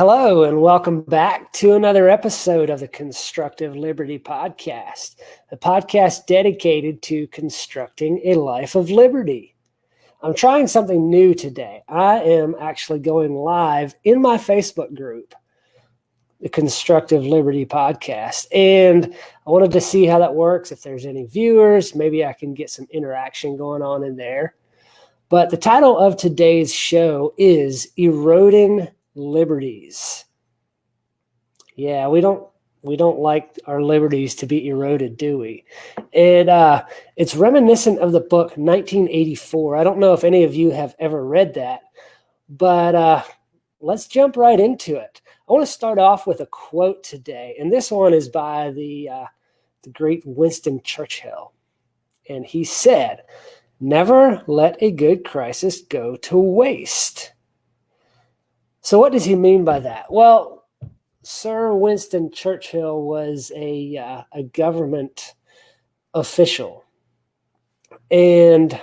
Hello, and welcome back to another episode of the Constructive Liberty Podcast, a podcast dedicated to constructing a life of liberty. I'm trying something new today. I am actually going live in my Facebook group, the Constructive Liberty Podcast, and I wanted to see how that works, if there's any viewers, maybe I can get some interaction going on in there. But the title of today's show is Eroding Liberties. Yeah, we don't like our liberties to be eroded, do we? And it's reminiscent of the book 1984. I don't know if any of you have ever read that, but let's jump right into it. I want to start off with a quote today, and this one is by the great Winston Churchill, and he said, "Never let a good crisis go to waste." So what does he mean by that? Well, Sir Winston Churchill was a government official. And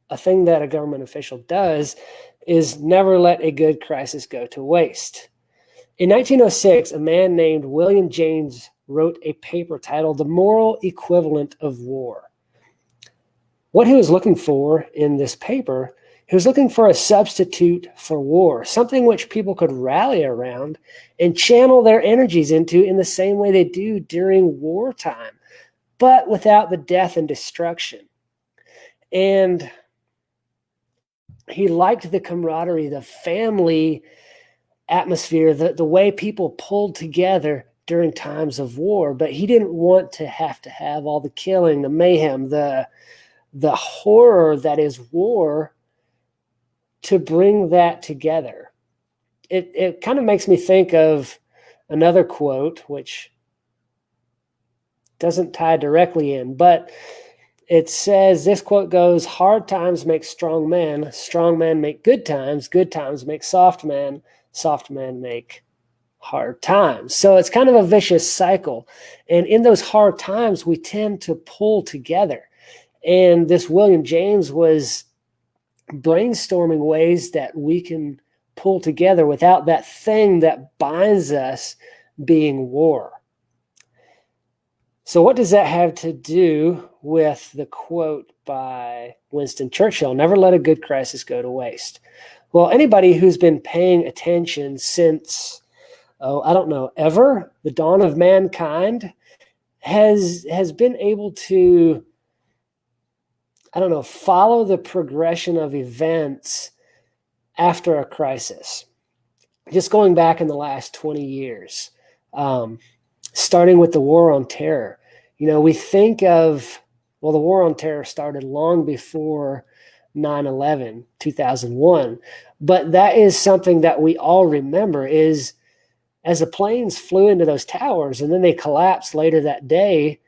a thing that a government official does is never let a good crisis go to waste. In 1906, a man named William James wrote a paper titled The Moral Equivalent of War. What he was looking for in this paper, he was looking for a substitute for war, something which people could rally around and channel their energies into in the same way they do during wartime, but without the death and destruction. And he liked the camaraderie, the family atmosphere, the way people pulled together during times of war, but he didn't want to have all the killing, the mayhem, the horror that is war, to bring that together. It kind of makes me think of another quote, which doesn't tie directly in, but it says, this quote goes, "Hard times make strong men make good times make soft men make hard times." So it's kind of a vicious cycle. And in those hard times, we tend to pull together. And this William James was brainstorming ways that we can pull together without that thing that binds us being war. So what does that have to do with the quote by Winston Churchill, "Never let a good crisis go to waste"? Well, anybody who's been paying attention since, ever, the dawn of mankind, has been able to follow the progression of events after a crisis. Just going back in the last 20 years, starting with the War on Terror. We think of, the War on Terror started long before 9/11, 2001. But that is something that we all remember is as the planes flew into those towers and then they collapsed later that day,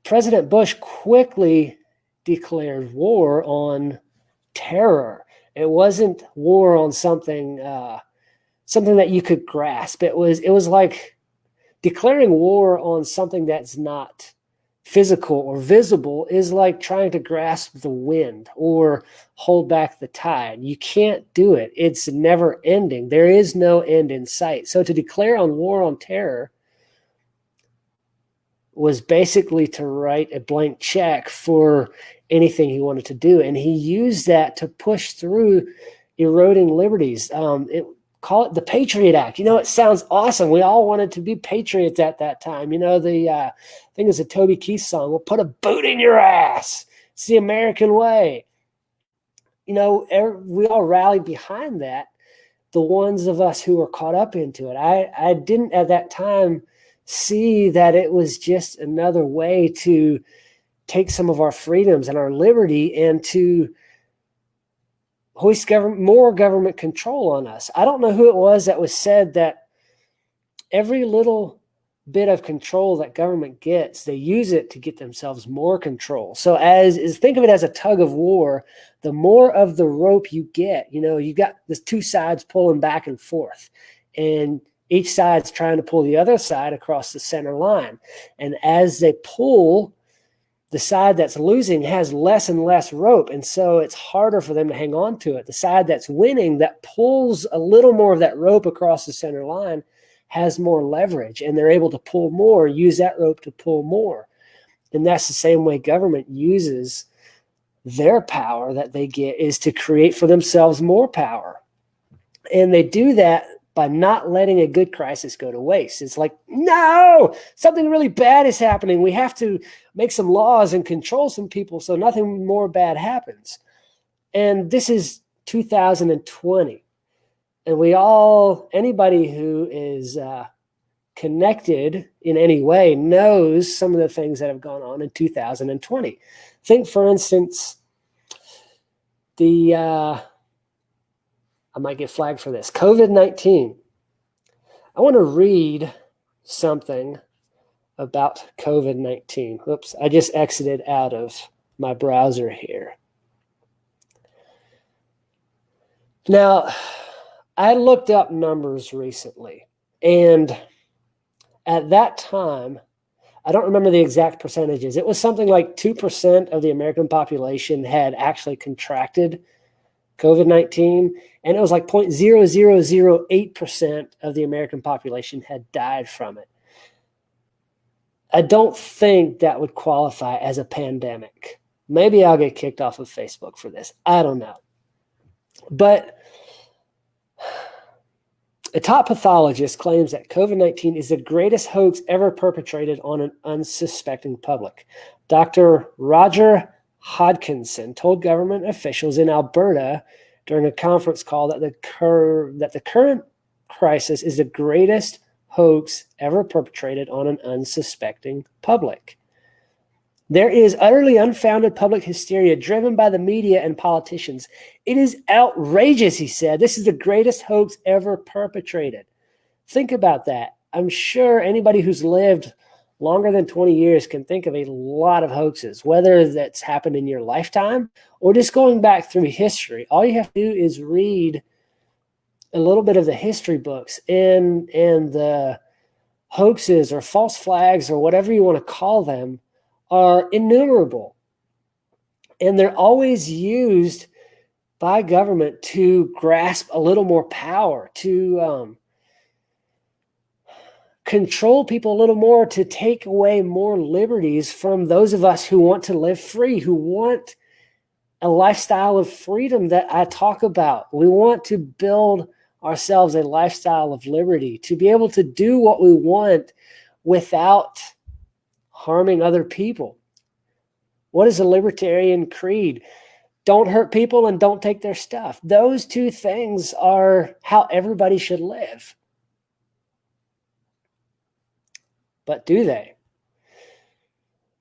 President Bush quickly declared war on terror. It wasn't war on something that you could grasp. It was like declaring war on something that's not physical or visible is like trying to grasp the wind or hold back the tide. You can't do it. It's never ending. There is no end in sight. So to declare on war on terror was basically to write a blank check for anything he wanted to do. And he used that to push through eroding liberties. Call it the Patriot Act. It sounds awesome. We all wanted to be patriots at that time. I think it's a Toby Keith song. "We'll put a boot in your ass. It's the American way." We all rallied behind that, the ones of us who were caught up into it. I didn't at that time see that it was just another way to take some of our freedoms and our liberty and to hoist more government control on us. I don't know who it was that was said that every little bit of control that government gets, they use it to get themselves more control. So think of it as a tug of war. The more of the rope you get, you got the two sides pulling back and forth, and each side's trying to pull the other side across the center line. And as they pull, the side that's losing has less and less rope, and so it's harder for them to hang on to it. The side that's winning, that pulls a little more of that rope across the center line, has more leverage, and they're able to pull more, use that rope to pull more. And that's the same way government uses their power that they get, is to create for themselves more power. And they do that by not letting a good crisis go to waste. It's like, no, something really bad is happening. We have to make some laws and control some people so nothing more bad happens. And this is 2020. And anybody who is connected in any way knows some of the things that have gone on in 2020. Think, for instance, I might get flagged for this, COVID-19. I want to read something about COVID-19. Whoops, I just exited out of my browser here. Now, I looked up numbers recently, and at that time, I don't remember the exact percentages. It was something like 2% of the American population had actually contracted COVID-19, and it was like 0.0008% of the American population had died from it. I don't think that would qualify as a pandemic. Maybe I'll get kicked off of Facebook for this. I don't know. But a top pathologist claims that COVID-19 is the greatest hoax ever perpetrated on an unsuspecting public. Dr. Roger Hodkinson told government officials in Alberta during a conference call that the current crisis is the greatest hoax ever perpetrated on an unsuspecting public. There is utterly unfounded public hysteria driven by the media and politicians. It is outrageous, he said. This is the greatest hoax ever perpetrated. Think about that. I'm sure anybody who's lived longer than 20 years can think of a lot of hoaxes, whether that's happened in your lifetime or just going back through history. All you have to do is read a little bit of the history books, and the hoaxes or false flags or whatever you want to call them are innumerable. And they're always used by government to grasp a little more power, to control people a little more, to take away more liberties from those of us who want to live free, who want a lifestyle of freedom that I talk about. We want to build ourselves a lifestyle of liberty, to be able to do what we want without harming other people. What is a libertarian creed? Don't hurt people and don't take their stuff. Those two things are how everybody should live. But do they?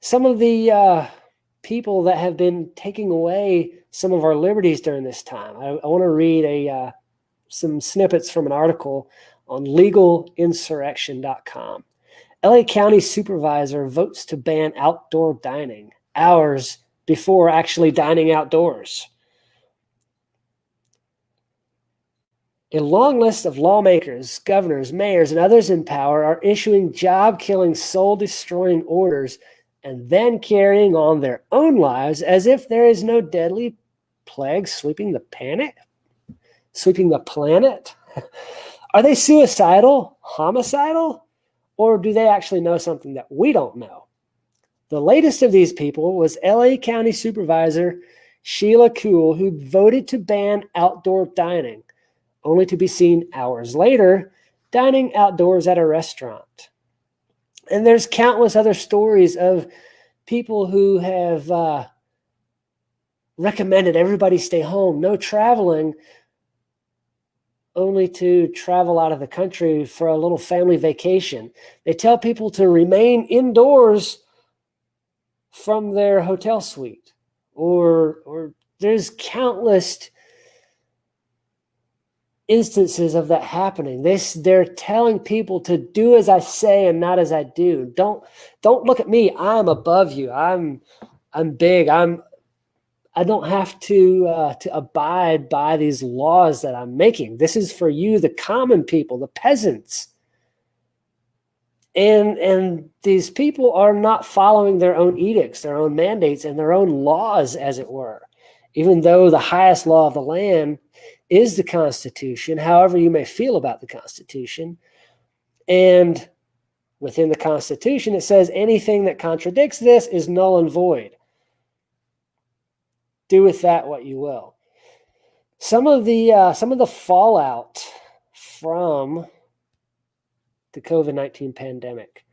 Some of the people that have been taking away some of our liberties during this time, I want to read some snippets from an article on legalinsurrection.com. LA County supervisor votes to ban outdoor dining hours before actually dining outdoors. A long list of lawmakers, governors, mayors, and others in power are issuing job-killing, soul-destroying orders and then carrying on their own lives as if there is no deadly plague sweeping the planet. Are they suicidal, homicidal, or do they actually know something that we don't know? The latest of these people was LA County Supervisor Sheila Kuhl, who voted to ban outdoor dining, only to be seen hours later dining outdoors at a restaurant. And there's countless other stories of people who have recommended everybody stay home, no traveling, only to travel out of the country for a little family vacation. They tell people to remain indoors from their hotel suite, or there's countless instances of that happening. They're telling people to do as I say and not as I do. Don't look at me. I'm above you. I'm big. I don't have to abide by these laws that I'm making. This is for you, the common people, the peasants. And these people are not following their own edicts, their own mandates, and their own laws, as it were, even though the highest law of the land is the Constitution, however you may feel about the Constitution. And within the Constitution, it says anything that contradicts this is null and void. Do with that what you will. Some of the fallout from the COVID-19 pandemic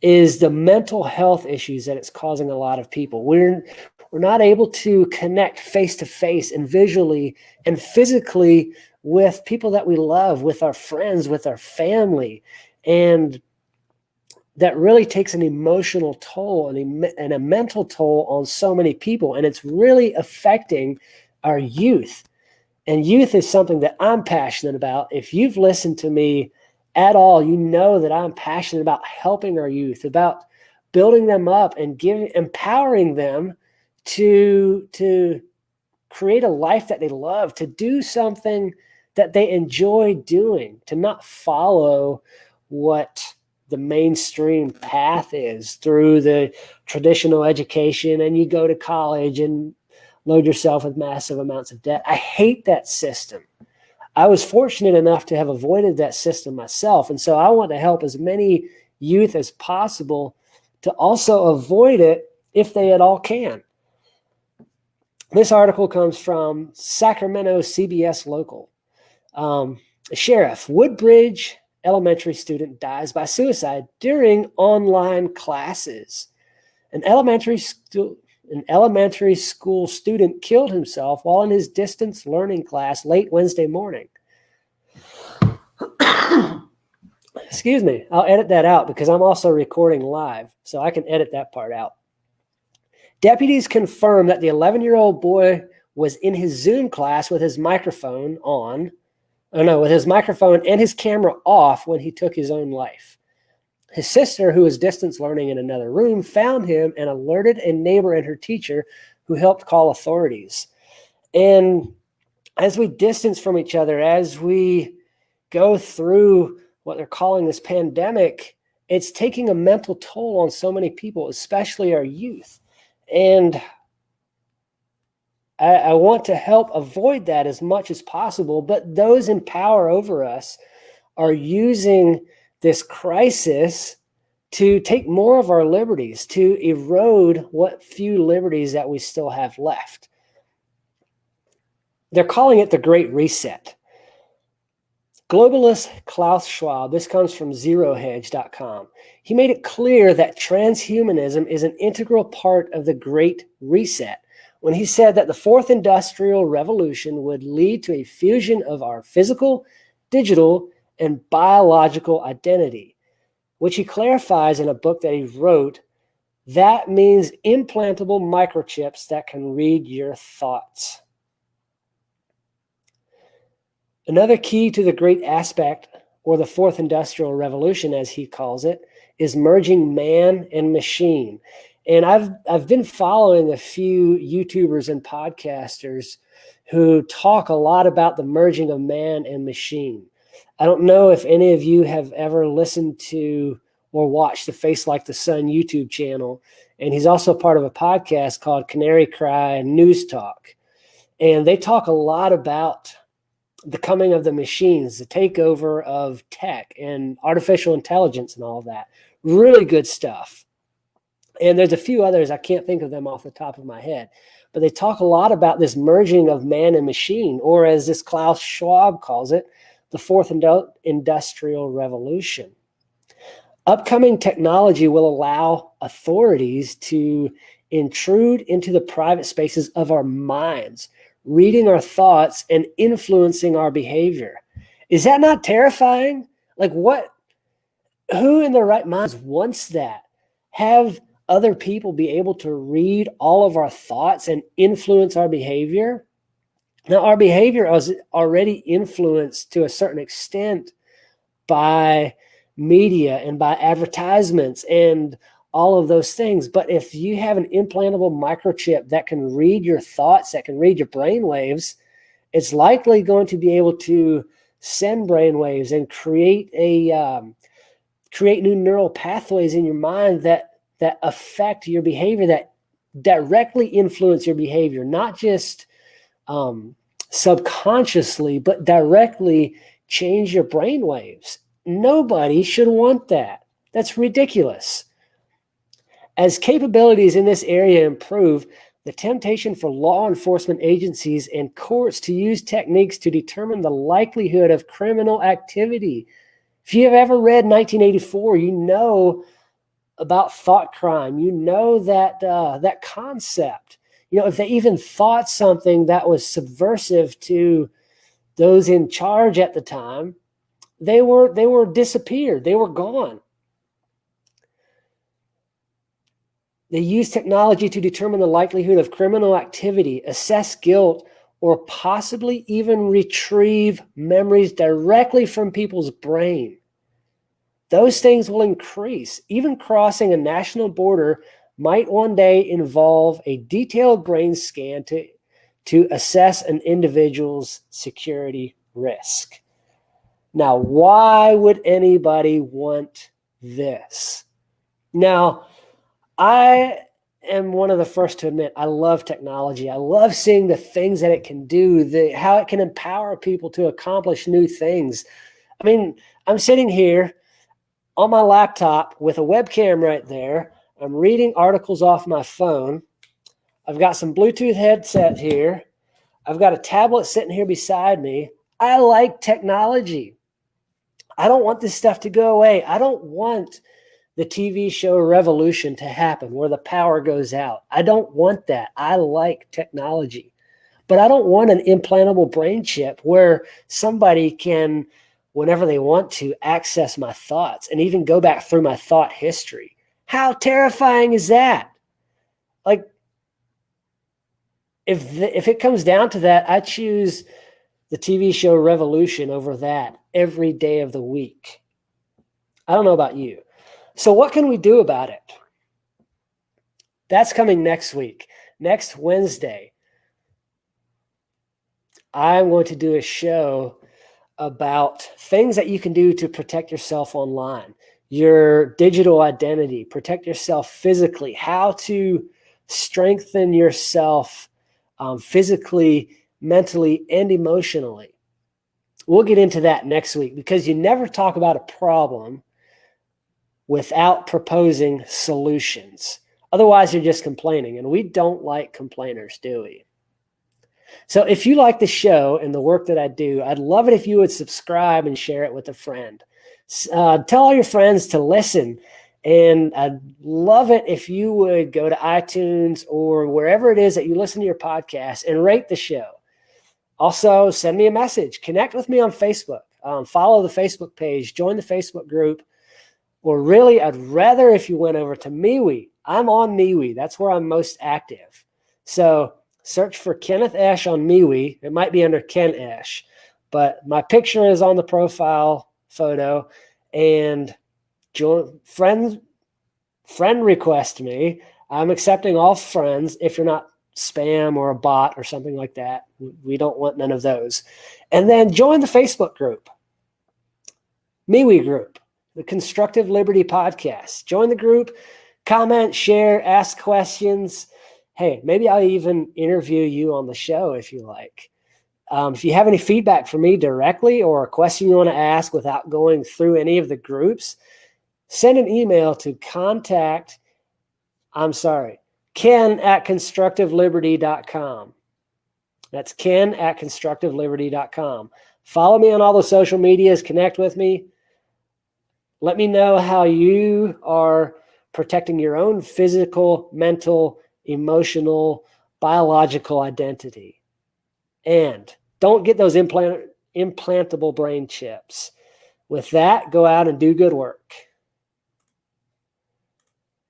is the mental health issues that it's causing a lot of people. We're not able to connect face to face and visually and physically with people that we love, with our friends, with our family. And that really takes an emotional toll and a mental toll on so many people. And it's really affecting our youth. And youth is something that I'm passionate about. If you've listened to me at all, you know that I'm passionate about helping our youth, about building them up and empowering them to create a life that they love, to do something that they enjoy doing, to not follow what the mainstream path is through the traditional education, and you go to college and load yourself with massive amounts of debt. I hate that system. I was fortunate enough to have avoided that system myself. And so I want to help as many youth as possible to also avoid it if they at all can. This article comes from Sacramento CBS Local. Sheriff, Woodbridge elementary student dies by suicide during online classes. An elementary school student killed himself while in his distance learning class late Wednesday morning. Excuse me. I'll edit that out because I'm also recording live, so I can edit that part out. Deputies confirmed that the 11-year-old boy was in his Zoom class with his microphone with his microphone and his camera off when he took his own life. His sister, who was distance learning in another room, found him and alerted a neighbor and her teacher, who helped call authorities. And as we distance from each other, as we go through what they're calling this pandemic, it's taking a mental toll on so many people, especially our youth. And I want to help avoid that as much as possible, but those in power over us are using this crisis to take more of our liberties, to erode what few liberties that we still have left. They're calling it the Great Reset. Globalist Klaus Schwab, this comes from ZeroHedge.com. He made it clear that transhumanism is an integral part of the Great Reset when he said that the fourth industrial revolution would lead to a fusion of our physical, digital, and biological identity, which he clarifies in a book that he wrote. That means implantable microchips that can read your thoughts. Another key to the great aspect, or the fourth industrial revolution, as he calls it, is merging man and machine. And I've been following a few YouTubers and podcasters who talk a lot about the merging of man and machine. I don't know if any of you have ever listened to or watched the Face Like the Sun YouTube channel. And he's also part of a podcast called Canary Cry and News Talk. And they talk a lot about the coming of the machines, the takeover of tech and artificial intelligence and all of that. Really good stuff. And there's a few others, I can't think of them off the top of my head. But they talk a lot about this merging of man and machine, or as this Klaus Schwab calls it, the fourth industrial revolution. Upcoming technology will allow authorities to intrude into the private spaces of our minds, reading our thoughts and influencing our behavior. Is that not terrifying? Like who in their right minds wants that? Have other people be able to read all of our thoughts and influence our behavior? Now, our behavior is already influenced to a certain extent by media and by advertisements and all of those things. But if you have an implantable microchip that can read your thoughts, that can read your brain waves, it's likely going to be able to send brain waves and create create new neural pathways in your mind that affect your behavior, that directly influence your behavior, not just subconsciously, but directly change your brain waves. Nobody should want that. That's ridiculous. As capabilities in this area improve, the temptation for law enforcement agencies and courts to use techniques to determine the likelihood of criminal activity. If you have ever read 1984, you know about thought crime. You know that concept. If they even thought something that was subversive to those in charge at the time, they were disappeared. They were gone. They use technology to determine the likelihood of criminal activity, assess guilt, or possibly even retrieve memories directly from people's brain. Those things will increase. Even crossing a national border might one day involve a detailed brain scan to assess an individual's security risk. Now, why would anybody want this? Now, I am one of the first to admit I love technology. I love seeing the things that it can do, how it can empower people to accomplish new things. I mean, I'm sitting here on my laptop with a webcam right there. I'm reading articles off my phone. I've got some Bluetooth headset here. I've got a tablet sitting here beside me. I like technology. I don't want this stuff to go away. I don't want the TV show Revolution to happen where the power goes out. I don't want that. I like technology. But I don't want an implantable brain chip where somebody can, whenever they want to, access my thoughts and even go back through my thought history. How terrifying is that? Like, if it comes down to that, I choose the TV show Revolution over that every day of the week. I don't know about you. So what can we do about it? That's coming next week. Next Wednesday, I'm going to do a show about things that you can do to protect yourself online, your digital identity, protect yourself physically, how to strengthen yourself physically, mentally, and emotionally. We'll get into that next week because you never talk about a problem without proposing solutions. Otherwise, you're just complaining, and we don't like complainers, do we? So if you like the show and the work that I do, I'd love it if you would subscribe and share it with a friend. Tell all your friends to listen, and I'd love it if you would go to iTunes or wherever it is that you listen to your podcast and rate the show. Also, send me a message. Connect with me on Facebook. Follow the Facebook page. Join the Facebook group. Or really, I'd rather if you went over to MeWe. I'm on MeWe. That's where I'm most active. So search for Kenneth Esch on MeWe. It might be under Ken Esch. But my picture is on the profile photo. And friend request me. I'm accepting all friends if you're not spam or a bot or something like that. We don't want none of those. And then join the Facebook group, MeWe group, the Constructive Liberty Podcast. Join the group, comment, share, ask questions. Hey, maybe I'll even interview you on the show if you like. If you have any feedback for me directly or a question you want to ask without going through any of the groups, send an email to Ken@constructiveliberty.com. That's Ken@constructiveliberty.com. Follow me on all the social medias. Connect with me. Let me know how you are protecting your own physical, mental, emotional, biological identity. And don't get those implantable brain chips. With that, go out and do good work.